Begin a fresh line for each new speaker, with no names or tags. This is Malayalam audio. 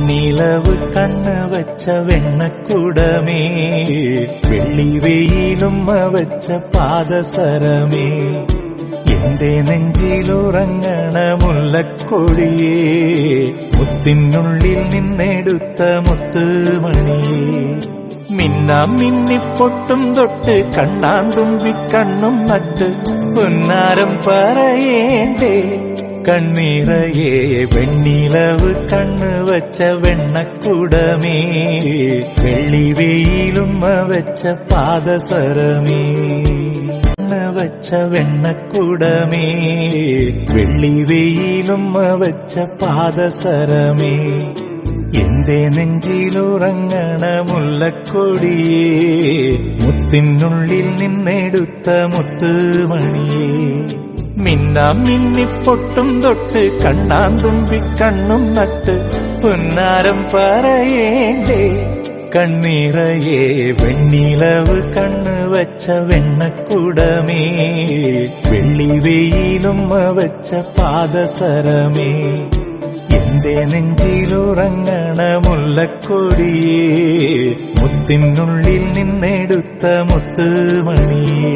വെണ്ണിലവ് കണ്ണ് വച്ച വെണ്ണക്കുടമേ, വെള്ളി വെയിലുമ്മ വച്ച പാദസരമേ, എന്റെ നെഞ്ചിലുറങ്ങണ മുല്ലക്കൊടിയേ, മുത്തിനുള്ളിൽ നിന്നെടുത്ത മുത്തുമണിയേ, മിന്നാം മിന്നിപ്പൊട്ടും തൊട്ട് കണ്ണാന്തുമ്പിക്കണ്ണും നട്ട് പൊന്നാരം പറയേണ്ടേ കണ്ണീറയേ, വെണ്ണിലവ് കണ്ണ് വച്ച വെണ്ണക്കുടമേ, വെള്ളി വെയിലുമ്മ വെച്ച പാദസരമേ, വച്ച വെണ്ണക്കുടമേ, വെള്ളി വെയിലുമ്മ വെച്ച പാദസരമേ, എന്റെ നെഞ്ചിലുറങ്ങണ മുല്ലക്കൊടിയേ, മുത്തിനുള്ളിൽ നിന്നെടുത്ത മുത്തുമണിയേ, മിന്നാം മിന്നിപ്പൊട്ടും തൊട്ട് കണ്ണാന്തുമ്പിക്കണ്ണും നട്ട് പൊന്നാരം പറയേണ്ടേ കണ്ണീറയേ, വെണ്ണിലവ് കണ്ണ് വച്ച വെണ്ണക്കുടമേ, വെള്ളി വെയിലുമ്മ വച്ച പാദസരമേ, എന്റെ നെഞ്ചിലുറങ്ങണ മുല്ലക്കൊടിയേ, മുത്തിനുള്ളിൽ നിന്നെടുത്ത മുത്തുമണിയേ.